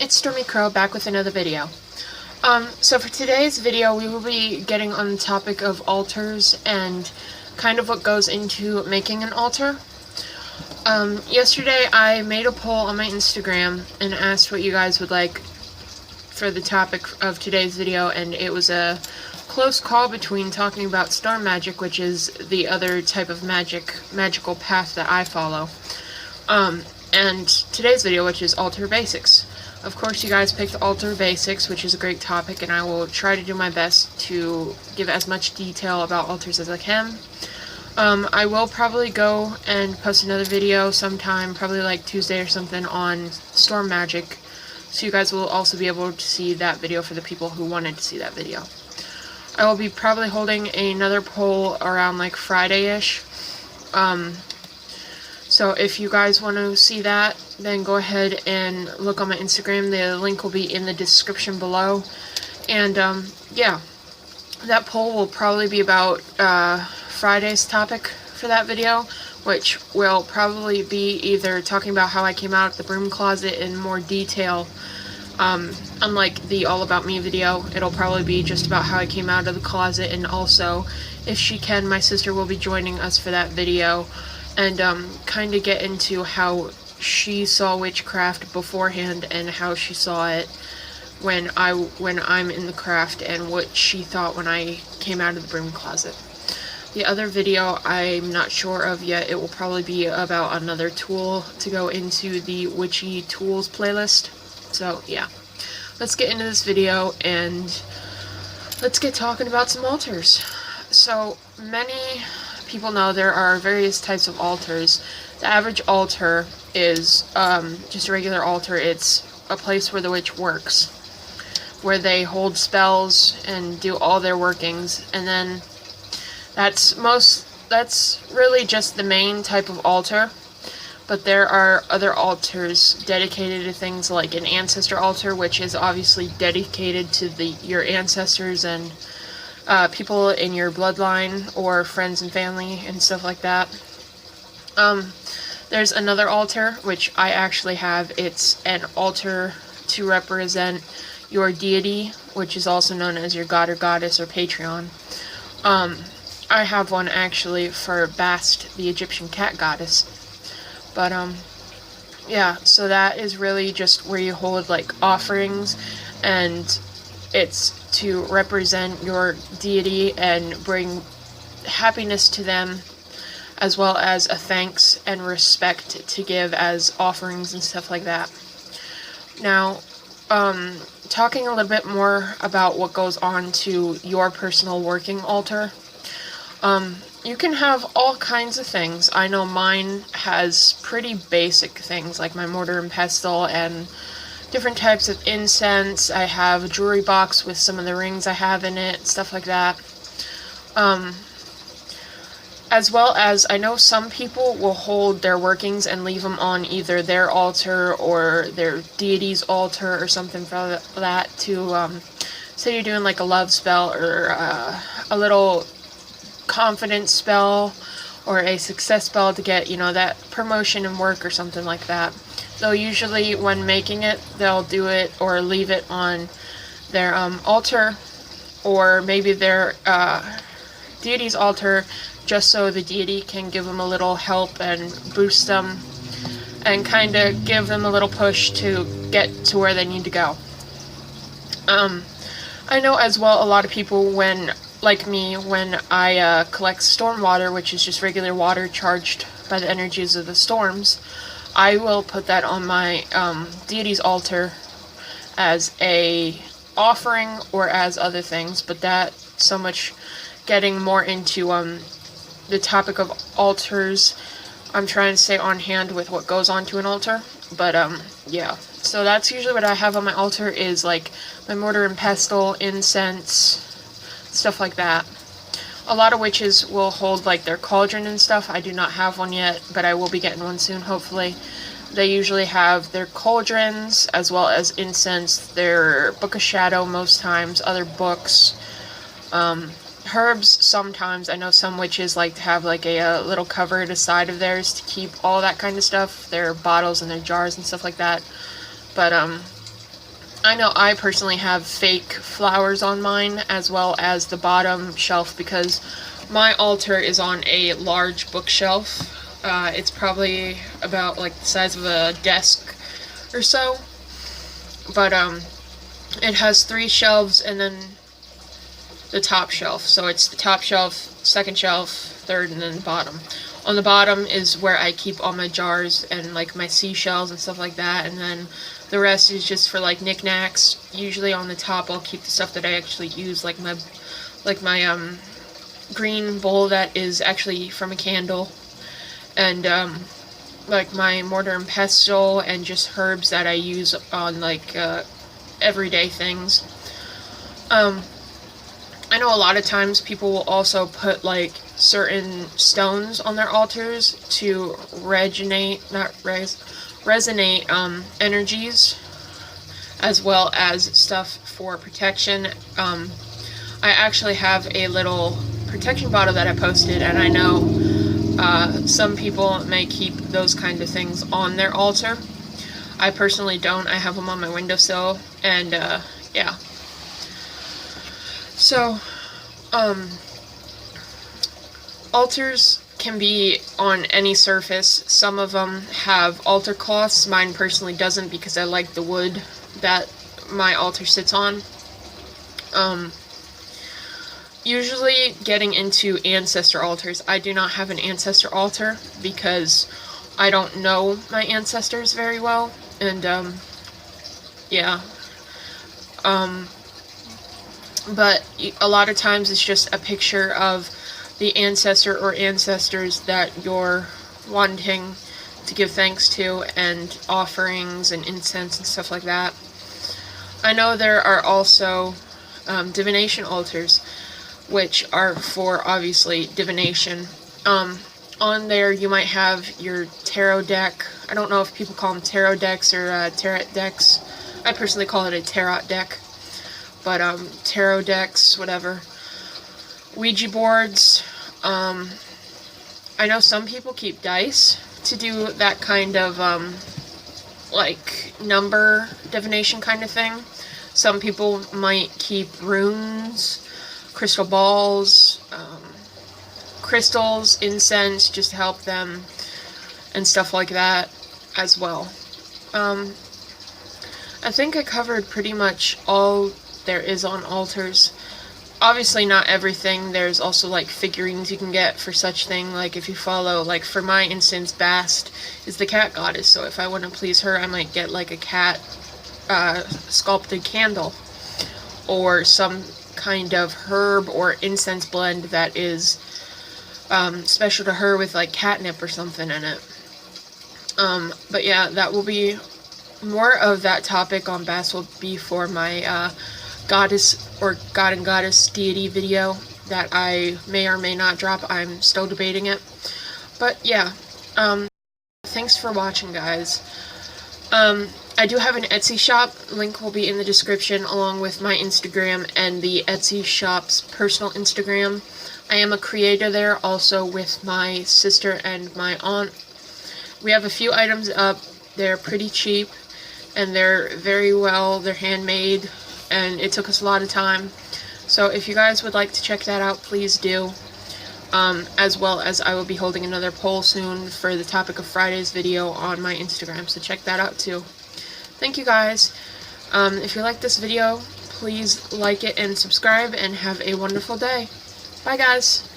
it's Stormy Crow back with another video. So for today's video we will be getting on the topic of altars and kind of what goes into making an altar. Yesterday I made a poll on my Instagram and asked what you guys would like for the topic of today's video, and it was a close call between talking about storm magic, which is the other type of magical path that I follow, and today's video, which is altar basics. Of course, you guys picked altar basics, which is a great topic, and I will try to do my best to give as much detail about altars as I can. I will probably go and post another video sometime, probably like Tuesday or something, on storm magic, so you guys will also be able to see that video for the people who wanted to see that video. I will be probably holding another poll around like Friday-ish. So if you guys want to see that, then go ahead and look on my Instagram. The link will be in the description below. And yeah, that poll will probably be about Friday's topic for that video, which will probably be either talking about how I came out of the broom closet in more detail. Unlike the All About Me video, it'll probably be just about how I came out of the closet, and also, if she can, my sister will be joining us for that video, and kind of get into how she saw witchcraft beforehand and how she saw it when I'm in the craft, and what she thought when I came out of the broom closet. The other video I'm not sure of yet. It will probably be about another tool to go into the witchy tools playlist. So yeah, let's get into this video and let's get talking about some altars. So many people know there are various types of altars. The average altar is just a regular altar. It's a place where the witch works, where they hold spells and do all their workings, and then that's really just the main type of altar. But there are other altars dedicated to things like an ancestor altar, which is obviously dedicated to your ancestors and people in your bloodline or friends and family and stuff like that. There's another altar, which I actually have. It's an altar to represent your deity, which is also known as your god or goddess or patron. I have one actually for Bast, the Egyptian cat goddess. But yeah, so that is really just where you hold like offerings, and it's to represent your deity and bring happiness to them, as well as a thanks and respect to give as offerings and stuff like that. Now, talking a little bit more about what goes on to your personal working altar. You can have all kinds of things. I know mine has pretty basic things like my mortar and pestle and different types of incense. I have a jewelry box with some of the rings I have in it, stuff like that. As well as, I know some people will hold their workings and leave them on either their altar or their deity's altar or something for that, to say you're doing like a love spell or a little confidence spell or a success spell to get, that promotion in work or something like that. They'll usually, when making it, they'll do it or leave it on their altar, or maybe their deity's altar, just so the deity can give them a little help and boost them and kind of give them a little push to get to where they need to go. I know as well a lot of people, like me, when I collect storm water, which is just regular water charged by the energies of the storms, I will put that on my deity's altar as a offering or as other things, but that so much getting more into the topic of altars. I'm trying to stay on hand with what goes onto an altar, but yeah. So that's usually what I have on my altar, is like my mortar and pestle, incense, stuff like that. A lot of witches will hold like their cauldron and stuff. I do not have one yet, but I will be getting one soon, hopefully. They usually have their cauldrons as well as incense, their Book of Shadow most times, other books, herbs sometimes. I know some witches like to have like a little cover at the side of theirs to keep all that kind of stuff, their bottles and their jars and stuff like that. But I know I personally have fake flowers on mine, as well as the bottom shelf, because my altar is on a large bookshelf. It's probably about like the size of a desk or so, but it has 3 shelves and then the top shelf. So it's the top shelf, second shelf, third, and then the bottom. On the bottom is where I keep all my jars and like my seashells and stuff like that, and then the rest is just for like knickknacks. Usually on the top I'll keep the stuff that I actually use, like my green bowl that is actually from a candle, and like my mortar and pestle, and just herbs that I use on like everyday things. I know a lot of times people will also put like certain stones on their altars to resonate energies, as well as stuff for protection. I actually have a little protection bottle that I posted, and I know some people may keep those kind of things on their altar. I personally don't. I have them on my windowsill, and yeah. So, altars can be on any surface. Some of them have altar cloths. Mine personally doesn't, because I like the wood that my altar sits on. Usually getting into ancestor altars. I do not have an ancestor altar because I don't know my ancestors very well, and yeah. But a lot of times it's just a picture of the ancestor or ancestors that you're wanting to give thanks to, and offerings and incense and stuff like that. I know there are also divination altars, which are for obviously divination. On there you might have your tarot deck. I don't know if people call them tarot decks or tarot decks. I personally call it a tarot deck. But tarot decks, whatever. Ouija boards. I know some people keep dice to do that kind of like number divination kind of thing. Some people might keep runes, crystal balls, crystals, incense, just to help them, and stuff like that as well. I think I covered pretty much all there is on altars. Obviously not everything. There's also like figurines you can get for such thing. Like if you follow, like for my instance, Bast is the cat goddess, so if I want to please her, I might get like a cat sculpted candle, or some kind of herb or incense blend that is special to her, with like catnip or something in it. But yeah, that will be more of that topic on Bast will be for my goddess or god and goddess deity video that I may or may not drop. I'm still debating it. But yeah, thanks for watching, guys. I do have an Etsy shop. Link will be in the description, along with my Instagram and the Etsy shop's personal Instagram. I am a creator there, also with my sister and my aunt. We have a few items up. They're pretty cheap, and they're very well, they're handmade, and it took us a lot of time. So if you guys would like to check that out, please do. As well as I will be holding another poll soon for the topic of Friday's video on my Instagram, so check that out too. Thank you guys. If you like this video, please like it and subscribe, and have a wonderful day. Bye guys.